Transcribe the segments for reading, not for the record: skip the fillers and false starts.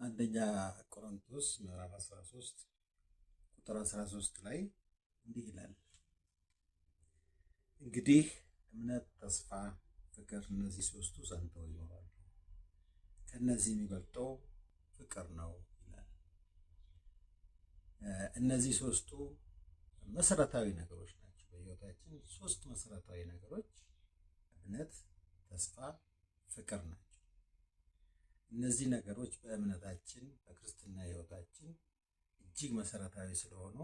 አንደኛ ቆሮንቶስ ምዕራፍ 13 ቁጥር 13 ላይ እንዲህ ይላል፣ እንግዲህ እምነት፣ ተስፋ፣ ፍቅር እነዚህ ሶስቱ ጸንተው ይኖራሉ፣ ከነዚህ የሚበልጠው ፍቅር ነው ይላል። እነዚህ ሶስቱ መሰረታዊ ነገሮች ናቸው። በህይወታችን ሶስት መሰረታዊ ነገሮች እምነት፣ ተስፋ፣ ፍቅር ናቸው። እነዚህ ነገሮች በእምነታችን በክርስትና ህይወታችን እጅግ መሰረታዊ ስለሆኑ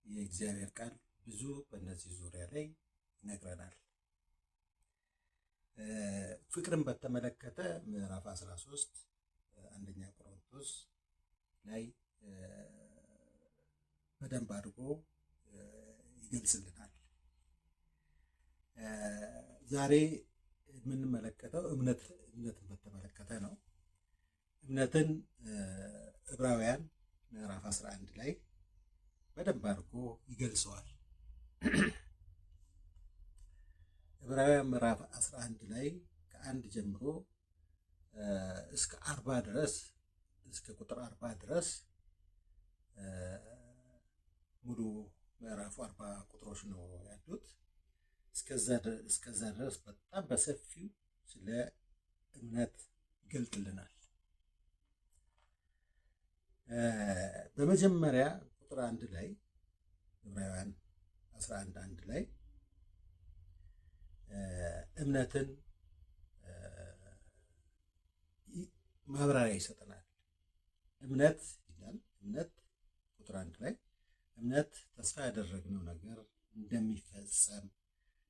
የእግዚአብሔር ቃል ብዙ በእነዚህ ዙሪያ ላይ ይነግረናል። ፍቅርን በተመለከተ ምዕራፍ 13 አንደኛ ቆሮንቶስ ላይ በደንብ አድርጎ ይገልጽልናል። ዛሬ የምንመለከተው እምነትን በተመለከተ ነው። እምነትን ዕብራውያን ምዕራፍ 11 ላይ በደንብ አድርጎ ይገልጸዋል። ዕብራውያን ምዕራፍ 11 ላይ ከ1 ጀምሮ እስከ 40 ድረስ እስከ ቁጥር 40 ድረስ ሙሉ ምዕራፉ 40 ቁጥሮች ነው ያሉት። እስከዛ ድረስ በጣም በሰፊው ስለ እምነት ይገልጥልናል። በመጀመሪያ ቁጥር 1 ላይ ዕብራውያን 11:1 ላይ እምነትን ማብራሪያ ይሰጠናል። እምነት ይላል። እምነት ቁጥር 1 ላይ እምነት ተስፋ ያደረግነው ነገር እንደሚፈጸም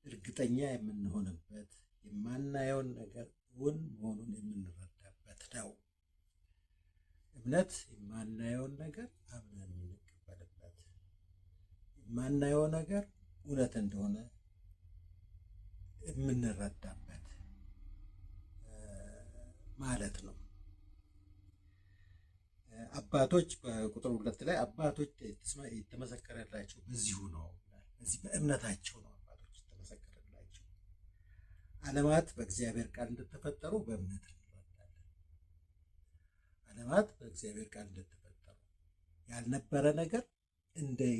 እርግጠኛ የምንሆንበት የማናየውን ነገር እውን መሆኑን የምንረዳበት ነው። እምነት የማናየውን ነገር አምነን የምንቀበልበት፣ የማናየው ነገር እውነት እንደሆነ የምንረዳበት ማለት ነው። አባቶች በቁጥር 2 ላይ አባቶች የተመሰከረላቸው በዚሁ ነው። በዚህ በእምነታቸው ነው አባቶች የተመሰከረላቸው። ዓለማት በእግዚአብሔር ቃል እንደተፈጠሩ በእምነት እንረዳለን። ዓለማት በእግዚአብሔር ቃል እንደተፈጠሩ፣ ያልነበረ ነገር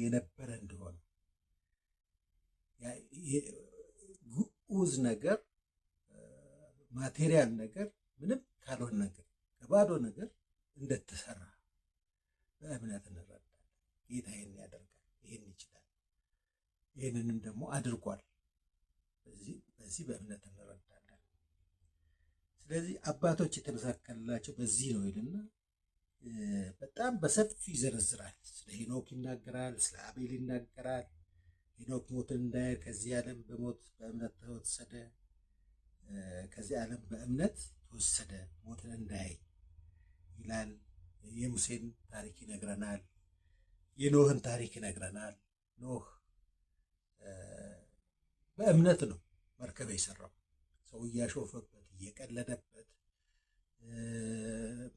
የነበረ እንደሆነ፣ ግዑዝ ነገር ማቴሪያል ነገር ምንም ካልሆነ ነገር ከባዶ ነገር እንደተሰራ በእምነት እንረዳለን። ጌታ ይህን ያደርጋል፣ ይህን ይችላል፣ ይህንንም ደግሞ አድርጓል። በዚህ በእምነት እንረዳለን። ስለዚህ አባቶች የተመሰከረላቸው በዚህ ነው ይልና በጣም በሰፊ ይዘረዝራል። ስለ ሄኖክ ይናገራል፣ ስለ አቤል ይናገራል። ሄኖክ ሞትን እንዳያይ ከዚህ ዓለም በሞት በእምነት ተወሰደ፣ ከዚህ ዓለም በእምነት ተወሰደ ሞትን እንዳያይ ይላል። የሙሴን ታሪክ ይነግረናል። የኖህን ታሪክ ይነግረናል። ኖህ በእምነት ነው መርከብ የሰራው። ሰው እያሾፈበት እየቀለደበት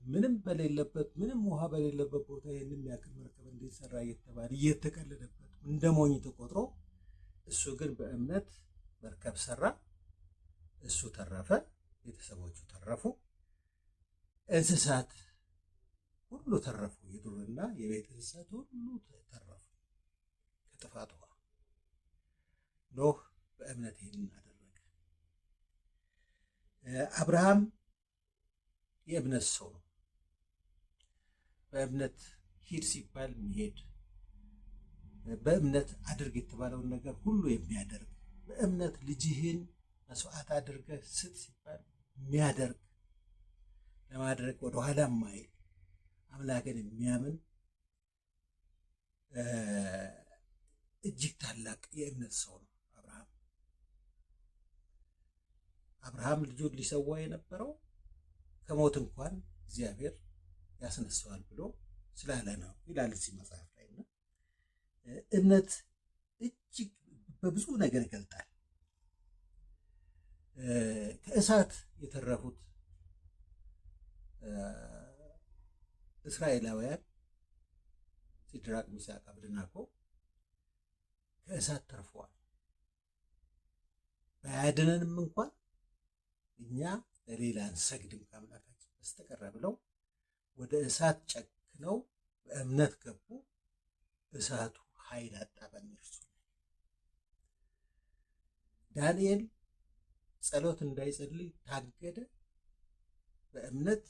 ምንም በሌለበት ምንም ውሃ በሌለበት ቦታ ይህንን ያክል መርከብ እንዴት ሰራ እየተባለ እየተቀለደበት እንደ ሞኝ ተቆጥሮ፣ እሱ ግን በእምነት መርከብ ሰራ። እሱ ተረፈ፣ ቤተሰቦቹ ተረፉ፣ እንስሳት ሁሉ ተረፉ። የዱርና የቤት እንስሳት ሁሉ ተረፉ ከጥፋት ውሃ። ኖህ በእምነት ይህንን አደረገ። አብርሃም የእምነት ሰው ነው። በእምነት ሂድ ሲባል የሚሄድ፣ በእምነት አድርግ የተባለውን ነገር ሁሉ የሚያደርግ፣ በእምነት ልጅህን መስዋዕት አድርገህ ስጥ ሲባል የሚያደርግ፣ ለማድረግ ወደኋላ የማይል አምላክን የሚያምን እጅግ ታላቅ የእምነት ሰው ነው አብርሃም። ልጁን ሊሰዋ የነበረው ከሞት እንኳን እግዚአብሔር ያስነሳዋል ብሎ ስላለ ነው ይላል እዚህ መጽሐፍ ላይ። እና እምነት እጅግ በብዙ ነገር ይገልጣል። ከእሳት የተረፉት እስራኤላውያን ሲድራቅ፣ ሚሳቅ፣ አብደናጎ ከእሳት ተርፈዋል። ባያድነንም እንኳን እኛ ለሌላ አንሰግድም ከአምላካችን በስተቀር ብለው ወደ እሳት ጨክነው በእምነት ገቡ። እሳቱ ኃይል አጣ በእነርሱ። ዳንኤል ጸሎት እንዳይጸልይ ታገደ። በእምነት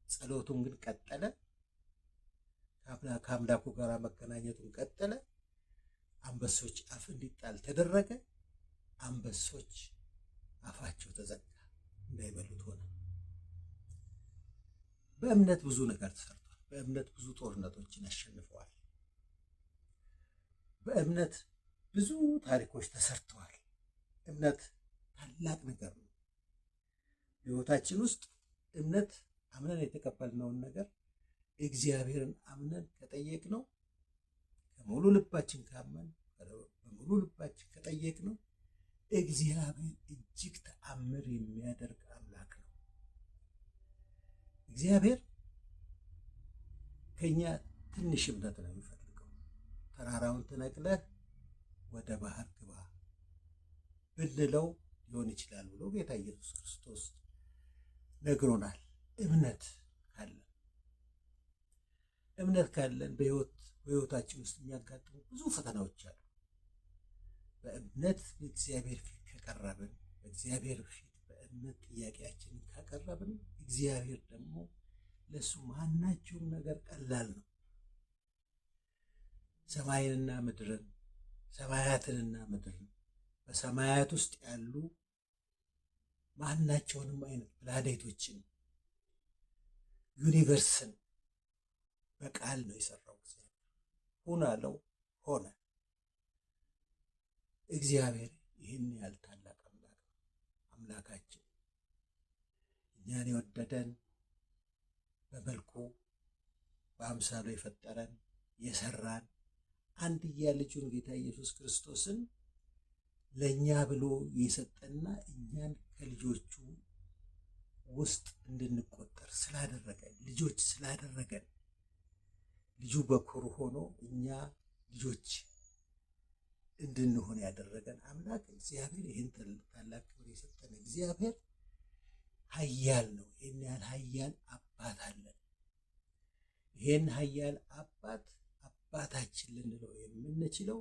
ጸሎቱን ግን ቀጠለ። ከአምላኩ ጋር መገናኘቱን ቀጠለ። አንበሶች አፍ እንዲጣል ተደረገ። አንበሶች አፋቸው ተዘጋ፣ እንዳይበሉት ሆነ። በእምነት ብዙ ነገር ተሰርቷል። በእምነት ብዙ ጦርነቶችን አሸንፈዋል። በእምነት ብዙ ታሪኮች ተሰርተዋል። እምነት ታላቅ ነገር ነው። በሕይወታችን ውስጥ እምነት አምነን የተቀበልነውን ነገር እግዚአብሔርን አምነን ከጠየቅነው፣ ከሙሉ ልባችን ካመን፣ በሙሉ ልባችን ከጠየቅነው እግዚአብሔር እጅግ ተአምር የሚያደርግ አምላክ ነው። እግዚአብሔር ከኛ ትንሽ እምነት ነው የሚፈልገው። ተራራውን ትነቅለህ ወደ ባህር ግባ ብንለው ሊሆን ይችላል ብሎ ጌታ ኢየሱስ ክርስቶስ ነግሮናል። እምነት ካለን በሕይወታችን ውስጥ የሚያጋጥሙ ብዙ ፈተናዎች አሉ። በእምነት በእግዚአብሔር ፊት ከቀረብን፣ በእግዚአብሔር ፊት በእምነት ጥያቄያችንን ካቀረብን፣ እግዚአብሔር ደግሞ ለእሱ ማናቸውም ነገር ቀላል ነው። ሰማይንና ምድርን፣ ሰማያትንና ምድርን፣ በሰማያት ውስጥ ያሉ ማናቸውንም አይነት ፕላኔቶችን፣ ዩኒቨርስን በቃል ነው የሰራው። እግዚአብሔር ሁን አለው፣ ሆነ። እግዚአብሔር ይህን ያህል ታላቅ አምላክ ነው። አምላካችን እኛን የወደደን፣ በመልኩ በአምሳሉ የፈጠረን፣ የሰራን፣ አንድያ ልጁን ጌታ ኢየሱስ ክርስቶስን ለእኛ ብሎ የሰጠና እኛን ከልጆቹ ውስጥ እንድንቆጠር ስላደረገን፣ ልጆች ስላደረገን፣ ልጁ በኩር ሆኖ እኛ ልጆች እንድንሆን ያደረገን አምላክ እግዚአብሔር፣ ይህን ታላቅ ክብር የሰጠን እግዚአብሔር ኃያል ነው። ይህን ያህል ኃያል አባት አለን። ይህን ኃያል አባታችን ልንለው የምንችለው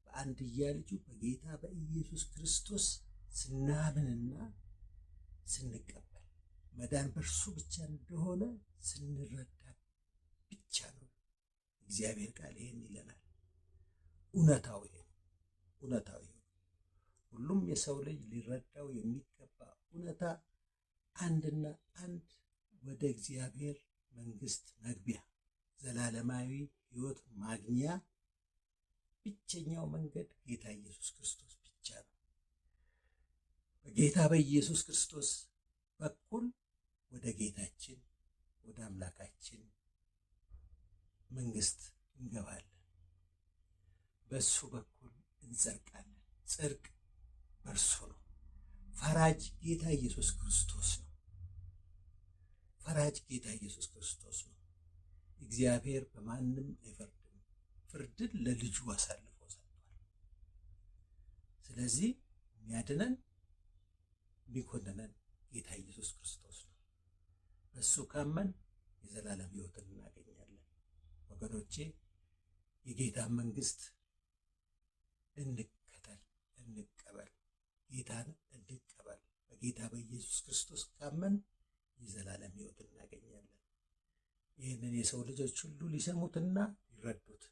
በአንድያ ልጁ በጌታ በኢየሱስ ክርስቶስ ስናምንና ስንቀበል፣ መዳን በእርሱ ብቻ እንደሆነ ስንረዳ ብቻ ነው። እግዚአብሔር ቃል ይህን ይለናል። እውነታው ይሄ ሁሉም የሰው ልጅ ሊረዳው የሚገባ እውነታ አንድና አንድ ወደ እግዚአብሔር መንግስት መግቢያ፣ ዘላለማዊ ሕይወት ማግኛ ብቸኛው መንገድ ጌታ ኢየሱስ ክርስቶስ ብቻ ነው። በጌታ በኢየሱስ ክርስቶስ በኩል ወደ ጌታችን ወደ አምላካችን መንግስት እንገባለን። በሱ በኩል እንጸድቃለን። ጽድቅ በእርሱ ነው። ፈራጅ ጌታ ኢየሱስ ክርስቶስ ነው። ፈራጅ ጌታ ኢየሱስ ክርስቶስ ነው። እግዚአብሔር በማንም አይፈርድም። ፍርድን ለልጁ አሳልፎ ሰጥቷል። ስለዚህ የሚያድነን የሚኮንነን ጌታ ኢየሱስ ክርስቶስ ነው። በሱ ካመን የዘላለም ሕይወትን እናገኛለን። ወገኖቼ የጌታን መንግስት እንከተል፣ እንቀበል። ጌታን እንቀበል። በጌታ በኢየሱስ ክርስቶስ ካመን የዘላለም ሕይወት እናገኛለን። ይህንን የሰው ልጆች ሁሉ ሊሰሙትና ሊረዱት፣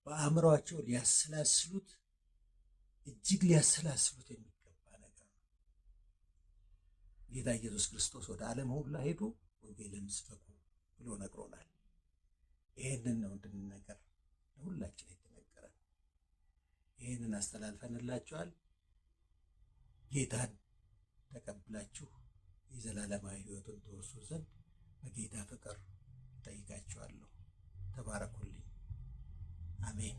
በአእምሯቸው ሊያሰላስሉት፣ እጅግ ሊያሰላስሉት የሚገባ ነገር ነው። ጌታ ኢየሱስ ክርስቶስ ወደ ዓለም ሁሉ ሄዱ፣ ወንጌልን ስበኩ ብሎ ነግሮናል። ይህንን ነው እንድንነገር ለሁላችን የተነገረን። ይህንን አስተላልፈንላችኋል። ጌታን ተቀብላችሁ የዘላለማዊ ሕይወትን ተወርሱ ዘንድ በጌታ ፍቅር ጠይቃችኋለሁ። ተባረኩልኝ። አሜን።